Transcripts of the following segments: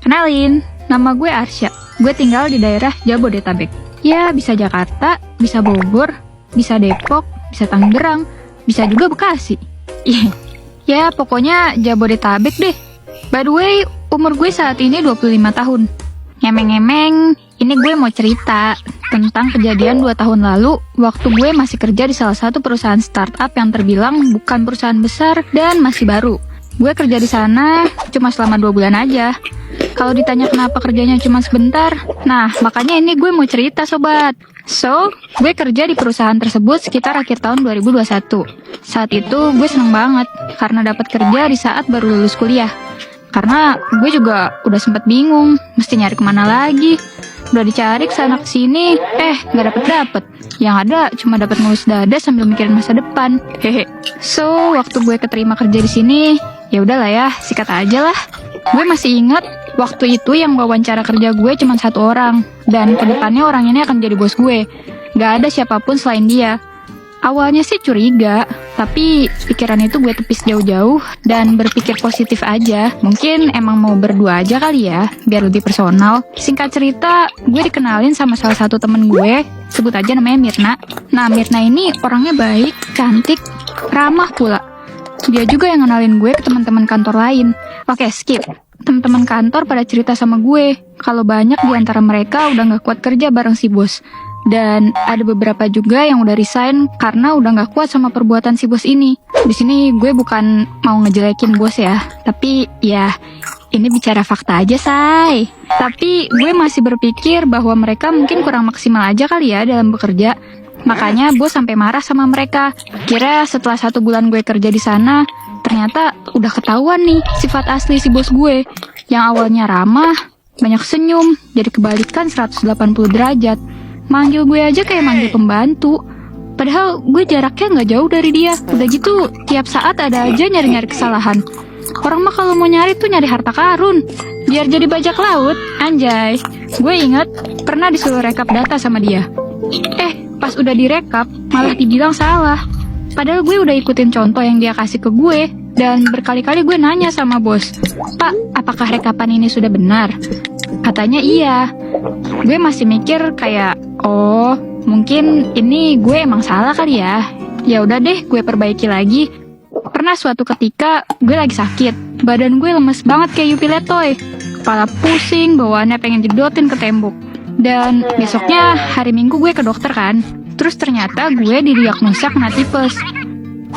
Kenalin, nama gue Arsya. Gue tinggal di daerah Jabodetabek. Ya, bisa Jakarta, bisa Bogor, bisa Depok, bisa Tangerang, bisa juga Bekasi. Ya, pokoknya Jabodetabek deh. By the way, umur gue saat ini 25 tahun. Ngemeng-ngemeng, ini gue mau cerita tentang kejadian 2 tahun lalu waktu gue masih kerja di salah satu perusahaan startup yang terbilang bukan perusahaan besar dan masih baru. Gue kerja di sana cuma selama 2 bulan aja. Kalau ditanya kenapa kerjanya cuma sebentar, nah makanya ini gue mau cerita sobat. So, gue kerja di perusahaan tersebut sekitar akhir tahun 2021. Saat itu gue seneng banget karena dapat kerja di saat baru lulus kuliah. Karena gue juga udah sempet bingung, mesti nyari kemana lagi. Udah dicari kesana kesini, nggak dapet. Yang ada cuma dapat ngelus dada sambil mikirin masa depan. Hehe. So, waktu gue keterima kerja di sini, ya udahlah ya, sikat aja lah. Gue masih ingat waktu itu yang wawancara kerja gue cuma 1 orang, dan kedepannya orang ini akan jadi bos gue. Gak ada siapapun selain dia. Awalnya sih curiga, tapi pikiran itu gue tepis jauh-jauh dan berpikir positif aja. Mungkin emang mau berdua aja kali ya, biar lebih personal. Singkat cerita, gue dikenalin sama salah satu temen gue, sebut aja namanya Mirna. Nah, Mirna ini orangnya baik, cantik, ramah pula. Dia juga yang ngenalin gue ke teman-teman kantor lain. Oke, skip. Teman-teman kantor pada cerita sama gue kalau banyak di antara mereka udah gak kuat kerja bareng si bos. Dan ada beberapa juga yang udah resign karena udah gak kuat sama perbuatan si bos ini. Di sini gue bukan mau ngejelekin bos ya, tapi ya ini bicara fakta aja, say. Tapi gue masih berpikir bahwa mereka mungkin kurang maksimal aja kali ya dalam bekerja. Makanya bos sampai marah sama mereka. Kira setelah 1 bulan gue kerja di sana, ternyata udah ketahuan nih sifat asli si bos gue. Yang awalnya ramah, banyak senyum, jadi kebalikan 180 derajat. Manggil gue aja kayak manggil pembantu. Padahal gue jaraknya gak jauh dari dia. Udah gitu, tiap saat ada aja nyari-nyari kesalahan. Orang mah kalau mau nyari tuh nyari harta karun, biar jadi bajak laut, anjay. Gue inget, pernah disuruh rekap data sama dia. Pas udah direkap, malah dibilang salah. Padahal gue udah ikutin contoh yang dia kasih ke gue. Dan berkali-kali gue nanya sama bos, "Pak, apakah rekapan ini sudah benar?" Katanya iya. Gue masih mikir kayak, oh mungkin ini gue emang salah kali ya. Ya udah deh, gue perbaiki lagi. Pernah suatu ketika gue lagi sakit, badan gue lemes banget kayak Yupi Letoy, kepala pusing, bawaannya pengen jedotin ke tembok. Dan besoknya hari Minggu gue ke dokter kan. Terus ternyata gue didiagnosa kena tipes.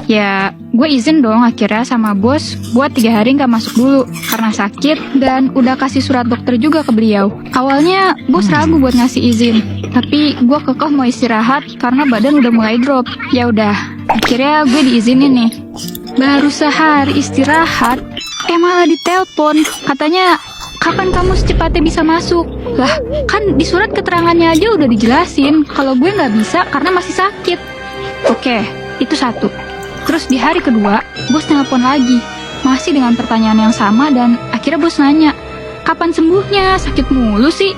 Ya, gue izin dong akhirnya sama bos buat 3 hari gak masuk dulu karena sakit, dan udah kasih surat dokter juga ke beliau. Awalnya bos ragu buat ngasih izin, tapi gue kekeh mau istirahat karena badan udah mulai drop. Ya udah, akhirnya gue diizinin nih. Baru sehari istirahat, malah ditelepon. Katanya, "Kapan kamu secepatnya bisa masuk?" Lah, kan di surat keterangannya aja udah dijelasin kalau gue gak bisa karena masih sakit. Oke, itu 1. Terus di hari kedua, bos nelpon lagi. Masih dengan pertanyaan yang sama, dan akhirnya bos nanya, "Kapan sembuhnya? Sakit mulu sih."